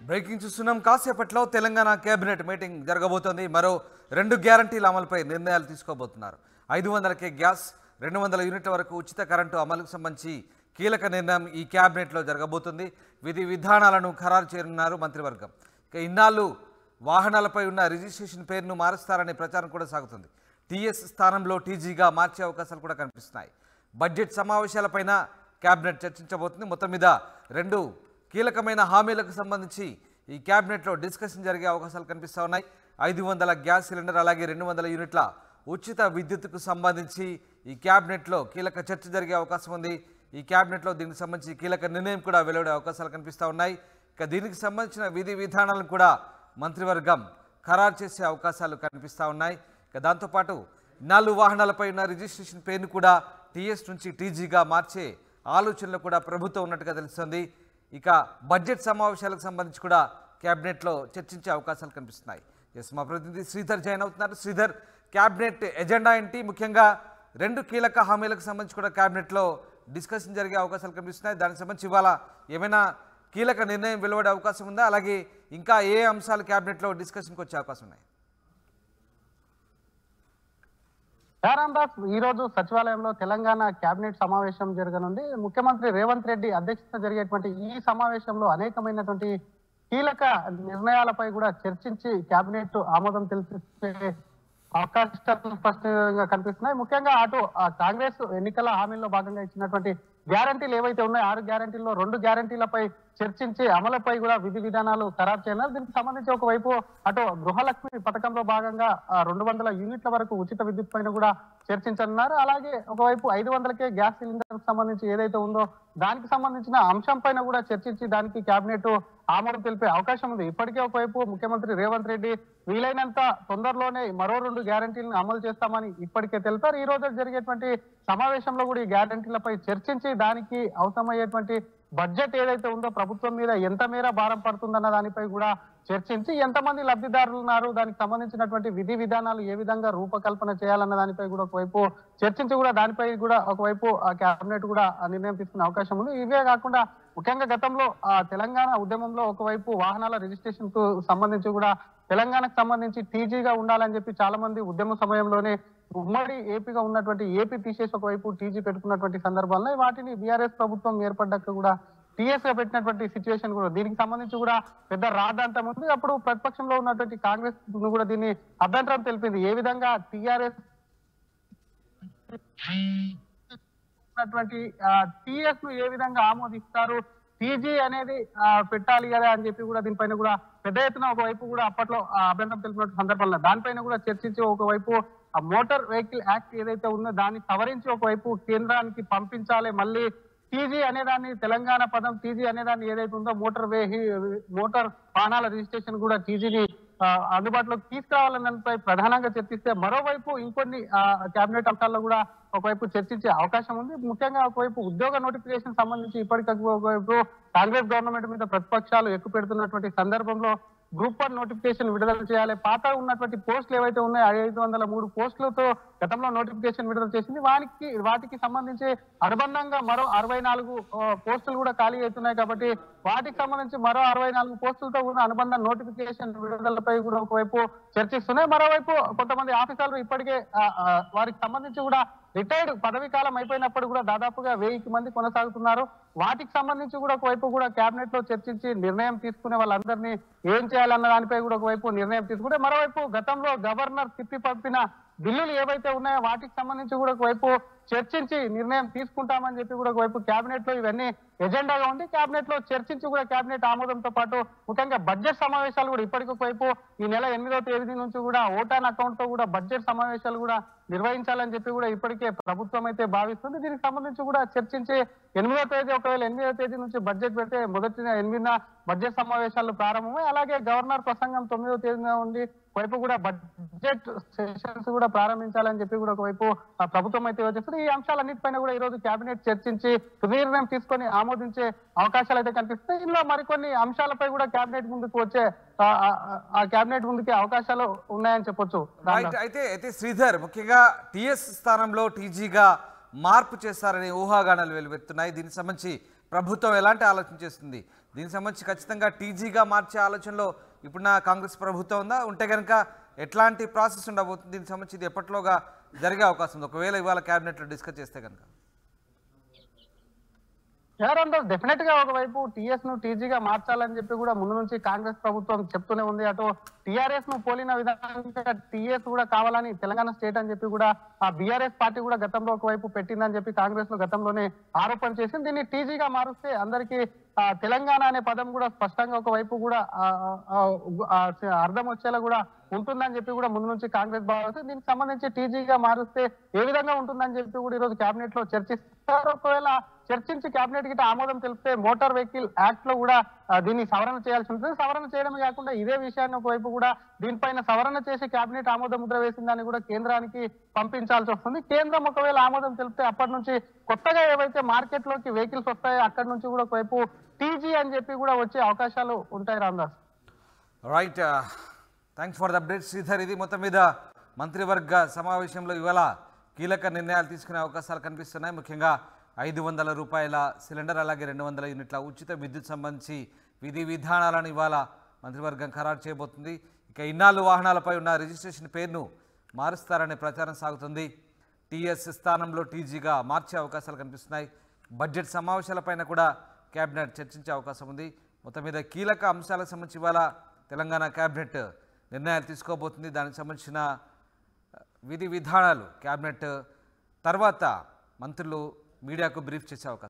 Breaking చూస్తున్నాం. కాసేపట్లో Telangana cabinet meeting జరగబోతోంది. మరో 2 గ్యారంటీల అమలుపై నిర్ణయాలు తీసుకోబోతున్నారు. 500కే గ్యాస్, 200 యూనిట్ల వరకు ఉచిత కరెంటు అమలుకు సంబంధించి కీలక నిర్ణయం ఈ కేబినెట్లో జరగబోతుంది. విధి విధానాలను ఖరారు చేయనున్నారు మంత్రివర్గం. ఇక ఇన్నాళ్ళు వాహనాలపై ఉన్న రిజిస్ట్రేషన్ పేరును మారుస్తారనే ప్రచారం కూడా సాగుతుంది. టీఎస్ స్థానంలో టీజీగా మార్చే అవకాశాలు కూడా కనిపిస్తున్నాయి. బడ్జెట్ సమావేశాలపైన కేబినెట్ చర్చించబోతుంది. మొత్తం మీద 2 కీలకమైన హామీలకు సంబంధించి ఈ కేబినెట్లో డిస్కషన్ జరిగే అవకాశాలు కనిపిస్తూ ఉన్నాయి. 500 గ్యాస్ సిలిండర్, అలాగే 200 యూనిట్ల ఉచిత విద్యుత్తుకు సంబంధించి ఈ కేబినెట్లో కీలక చర్చ జరిగే అవకాశం ఉంది. ఈ కేబినెట్లో దీనికి సంబంధించి కీలక నిర్ణయం కూడా వెలువడే అవకాశాలు కనిపిస్తూ ఉన్నాయి. ఇక దీనికి సంబంధించిన విధి విధానాలను కూడా మంత్రివర్గం ఖరారు చేసే అవకాశాలు కనిపిస్తూ ఉన్నాయి. ఇక దాంతోపాటు 4 వాహనాలపై ఉన్న రిజిస్ట్రేషన్ పేరును కూడా టీఎస్ నుంచి టీజీగా మార్చే ఆలోచనలు కూడా ప్రభుత్వం ఉన్నట్టుగా తెలుస్తుంది. ఇక బడ్జెట్ సమావేశాలకు సంబంధించి కూడా కేబినెట్లో చర్చించే అవకాశాలు కనిపిస్తున్నాయి. ఎస్, మా ప్రతినిధి శ్రీధర్ జాయిన్ అవుతున్నారు. శ్రీధర్, కేబినెట్ ఎజెండా ఏంటి? ముఖ్యంగా 2 కీలక హామీలకు సంబంధించి కూడా కేబినెట్లో డిస్కషన్ జరిగే అవకాశాలు కనిపిస్తున్నాయి. దానికి సంబంధించి ఇవాళ ఏమైనా కీలక నిర్ణయం వెలువడే అవకాశం ఉందా? అలాగే ఇంకా ఏ అంశాలు కేబినెట్లో డిస్కషన్కి వచ్చే అవకాశం ఉన్నాయి? రాందాస్, ఈ రోజు సచివాలయంలో తెలంగాణ కేబినెట్ సమావేశం జరగనుంది. ముఖ్యమంత్రి రేవంత్ రెడ్డి అధ్యక్షత జరిగేటువంటి ఈ సమావేశంలో అనేకమైనటువంటి కీలక నిర్ణయాలపై కూడా చర్చించి కేబినెట్ ఆమోదం తెలిసే అవకాశాలు స్పష్టంగా కనిపిస్తున్నాయి. ముఖ్యంగా అటు కాంగ్రెస్ ఎన్నికల హామీల్లో భాగంగా ఇచ్చినటువంటి గ్యారంటీలు ఏవైతే ఉన్నాయో 6 గ్యారంటీల్లో 2 గ్యారంటీలపై చర్చించి అమలుపై కూడా విధి విధానాలు ఖరారు చేయనున్నారు. దీనికి సంబంధించి ఒకవైపు అటు గృహలక్ష్మి పథకంలో భాగంగా 200 యూనిట్ల వరకు ఉచిత విద్యుత్ పైన కూడా చర్చించనున్నారు. అలాగే ఒకవైపు 500కే గ్యాస్ సిలిండర్ సంబంధించి ఏదైతే ఉందో దానికి సంబంధించిన అంశం పైన కూడా చర్చించి దానికి కేబినెట్ ఆమోదం తెలిపే అవకాశం ఉంది. ఇప్పటికే ఒకవైపు ముఖ్యమంత్రి రేవంత్ రెడ్డి వీలైనంత తొందరలోనే మరో 2 గ్యారంటీలను అమలు చేస్తామని ఇప్పటికే తెలిపారు. ఈ రోజు జరిగేటువంటి సమావేశంలో కూడా ఈ గ్యారంటీలపై చర్చించి దానికి అవసరమయ్యేటువంటి బడ్జెట్ ఏదైతే ఉందో ప్రభుత్వం మీద ఎంత మేర భారం పడుతుందన్న దానిపై కూడా చర్చించి ఎంతమంది లబ్ధిదారులు ఉన్నారు, దానికి సంబంధించినటువంటి విధి విధానాలు ఏ విధంగా రూపకల్పన చేయాలన్న దానిపై కూడా ఒకవైపు చర్చించి కూడా దానిపై కూడా ఒకవైపు కేబినెట్ కూడా నిర్ణయం తీసుకునే అవకాశం ఉంది. ఇవే కాకుండా ముఖ్యంగా గతంలో తెలంగాణ ఉద్యమంలో ఒకవైపు వాహనాల రిజిస్ట్రేషన్ కు సంబంధించి కూడా తెలంగాణకు సంబంధించి టీజీగా ఉండాలని చెప్పి చాలా మంది ఉద్యమ సమయంలోనే ఉమ్మడి ఏపీగా ఉన్నటువంటి ఏపీ తీసేసి ఒకవైపు టీజీ పెట్టుకున్నటువంటి సందర్భాల్లో వాటిని బీఆర్ఎస్ ప్రభుత్వం ఏర్పడ్డాక కూడా టీఎస్ గా పెట్టినటువంటి సిచ్యువేషన్ కూడా దీనికి సంబంధించి కూడా పెద్ద రాద్ధాంతం ఉంది. అప్పుడు ప్రతిపక్షంలో ఉన్నటువంటి కాంగ్రెస్ కూడా దీన్ని అభ్యంతరం తెలిపింది. ఏ విధంగా టీఆర్ఎస్ టీఎస్ ను ఏ విధంగా ఆమోదిస్తారు, టీజీ అనేది పెట్టాలి కదా అని చెప్పి కూడా దీనిపైన కూడా పెద్ద ఎత్తున ఒకవైపు కూడా అప్పట్లో అభ్యంతరం తెలిపిన సందర్భంలో దానిపైన కూడా చర్చించి ఒకవైపు మోటార్ వెహికల్ యాక్ట్ ఏదైతే ఉందో దాన్ని సవరించి ఒకవైపు కేంద్రానికి పంపించాలి. మళ్ళీ టీజీ అనేదాన్ని తెలంగాణ పదం టీజీ అనేదాన్ని ఏదైతే ఉందో మోటార్ వాహనాల రిజిస్ట్రేషన్ కూడా టీజీని అందుబాటులోకి తీసుకురావాలన్న దానిపై ప్రధానంగా చర్చిస్తే మరోవైపు ఇంకొన్ని కేబినెట్ అంశాల్లో కూడా ఒకవైపు చర్చించే అవకాశం ఉంది. ముఖ్యంగా ఒకవైపు ఉద్యోగ నోటిఫికేషన్ సంబంధించి ఇప్పటికీ ఒకవైపు కాంగ్రెస్ గవర్నమెంట్ మీద ప్రతిపక్షాలు ఎక్కువ పెడుతున్నటువంటి సందర్భంలో గ్రూప్ 1 నోటిఫికేషన్ విడుదల చేయాలి. పాత ఉన్నటువంటి పోస్టులు ఏవైతే ఉన్నాయో 503 పోస్టులతో గతంలో నోటిఫికేషన్ విడుదల చేసింది. వాటికి సంబంధించి అనుబంధంగా మరో 64 పోస్టులు కూడా ఖాళీ అవుతున్నాయి. కాబట్టి వాటికి సంబంధించి మరో 64 పోస్టులతో కూడా అనుబంధ నోటిఫికేషన్ విడుదలపై కూడా ఒకవైపు చర్చిస్తున్నాయి. మరోవైపు కొంతమంది ఆఫీసర్లు ఇప్పటికే వారికి సంబంధించి కూడా రిటైర్డ్ పదవీ కాలం అయిపోయినప్పుడు కూడా దాదాపుగా 1000 మంది కొనసాగుతున్నారు. వాటికి సంబంధించి కూడా ఒకవైపు కూడా కేబినెట్ లో చర్చించి నిర్ణయం తీసుకునే వాళ్ళందరినీ ఏం చేయాలన్న దానిపై కూడా ఒకవైపు నిర్ణయం తీసుకుంటే మరోవైపు గతంలో గవర్నర్ తిప్పి పంపిన బిల్లులు ఏవైతే ఉన్నాయో వాటికి సంబంధించి కూడా ఒకవైపు చర్చించి నిర్ణయం తీసుకుంటామని చెప్పి కూడా ఒకవైపు కేబినెట్ లో ఇవన్నీ ఎజెండాగా ఉంది. కేబినెట్ లో చర్చించి కూడా కేబినెట్ ఆమోదంతో పాటు ముఖ్యంగా బడ్జెట్ సమావేశాలు కూడా ఇప్పటికొకవైపు ఈ నెల 8వ తేదీ నుంచి కూడా ఓటాన్ అకౌంట్ తో కూడా బడ్జెట్ సమావేశాలు కూడా నిర్వహించాలని చెప్పి కూడా ఇప్పటికే ప్రభుత్వం అయితే భావిస్తుంది. దీనికి సంబంధించి కూడా చర్చించి 8వ తేదీ ఒకవేళ 8వ తేదీ నుంచి బడ్జెట్ పెడితే మొదటి 8న బడ్జెట్ సమావేశాలు ప్రారంభమై అలాగే గవర్నర్ ప్రసంగం 9వ తేదీన ఉంది. వైపు కూడా బడ్జెట్ సెషన్స్ కూడా ప్రారంభించాలని చెప్పి కూడా ఒకవైపు ప్రభుత్వం అయితే యోచిస్తుంది. ఈ అంశాలన్నిటిపైన కూడా ఈ రోజు కేబినెట్ చర్చించి నిర్ణయం తీసుకొని ఆమోదించే అవకాశాలు అయితే కనిపిస్తాయి. ఇందులో మరికొన్ని అంశాలపై కూడా కేబినెట్ ముందుకు వచ్చే కేబినెట్ ముందుకే అవకాశాలు ఉన్నాయని చెప్పొచ్చు. అయితే శ్రీధర్, ముఖ్యంగా టీఎస్ స్థానంలో టీజీగా మార్పు చేస్తారనే ఊహాగానాలు వెలువెత్తున్నాయి. దీనికి సంబంధించి ప్రభుత్వం ఎలాంటి ఆలోచన చేస్తుంది? దీనికి సంబంధించి ఖచ్చితంగా టీజీగా మార్చే ఆలోచనలో ఇప్పుడున్న కాంగ్రెస్ ప్రభుత్వం ఉందా? ఉంటే కనుక ఎట్లాంటి ప్రాసెస్ ఉండబోతుంది? దీనికి సంబంధించి ఇది ఎప్పట్లోగా జరిగే అవకాశం ఉంది ఒకవేళ ఇవాళ క్యాబినెట్లో డిస్కస్ చేస్తే కనుక? డెఫినెట్ గా ఒకవైపు టీఎస్ ను టీజీగా మార్చాలని చెప్పి కూడా ముందు నుంచి కాంగ్రెస్ ప్రభుత్వం చెప్తూనే ఉంది. అటు టీఆర్ఎస్ ను పోలిన విధంగా టీఎస్ కూడా కావాలని తెలంగాణ స్టేట్ అని చెప్పి కూడా ఆ బీఆర్ఎస్ పార్టీ కూడా గతంలో ఒకవైపు పెట్టిందని చెప్పి కాంగ్రెస్ లో గతంలోనే ఆరోపణ చేసింది. దీన్ని టీజీగా మారుస్తే అందరికీ తెలంగాణ అనే పదం కూడా స్పష్టంగా ఒకవైపు కూడా అర్థం వచ్చేలా కూడా ఉంటుందని చెప్పి కూడా ముందు నుంచి కాంగ్రెస్ భావిస్తుంది. దీనికి సంబంధించి టీజీగా మారుస్తే ఏ విధంగా ఉంటుందని చెప్పి కూడా ఈ రోజు కేబినెట్ లో చర్చిస్తారు. ఒకవేళ చర్చించి కేబినెట్ కి ఆమోదం తెలిపితే మోటార్ వెహికల్ యాక్ట్ లో కూడా దీన్ని సవరణ చేయాల్సి ఉంటుంది. సవరణ చేయడమే కాకుండా ఇదే విషయాన్ని ఒకవైపు కూడా దీనిపైన సవరణ చేసి కేబినెట్ ఆమోద ముద్ర వేసిందని కూడా కేంద్రానికి పంపించాల్సి వస్తుంది. కేంద్రం ఒకవేళ ఆమోదం తెలిపితే అప్పటి నుంచి కొత్తగా ఏవైతే మార్కెట్ లోకి వెహికల్స్ వస్తాయో అక్కడి నుంచి కూడా ఒకవైపు టీజీ అని చెప్పి కూడా వచ్చే అవకాశాలు ఉంటాయి. Ramdas right, thanks for the update Sridhar. ఇది మొత్తం మీద మంత్రివర్గ సమావేశంలో ఇవాళ కీలక నిర్ణయాలు తీసుకునే అవకాశాలు కనిపిస్తున్నాయి. ముఖ్యంగా 500 రూపాయల సిలిండర్ అలాగే 200 యూనిట్ల ఉచిత విద్యుత్ సంబంధించి విధి విధానాలను ఇవాళ మంత్రివర్గం ఖరారు చేయబోతుంది. ఇక ఇన్నాళ్ళు వాహనాలపై ఉన్న రిజిస్ట్రేషన్ పేరును మారుస్తారనే ప్రచారం సాగుతుంది. టీఎస్ స్థానంలో టీజీగా మార్చే అవకాశాలు కనిపిస్తున్నాయి. బడ్జెట్ సమావేశాలపైన కూడా కేబినెట్ చర్చించే అవకాశం ఉంది. మొత్తం మీద కీలక అంశాలకు సంబంధించి ఇవాళ తెలంగాణ కేబినెట్ నిర్ణయాలు తీసుకోబోతుంది. దానికి సంబంధించిన విధి విధానాలు కేబినెట్ తర్వాత మంత్రులు మీడియాకు బ్రీఫ్ చేసే అవకాశం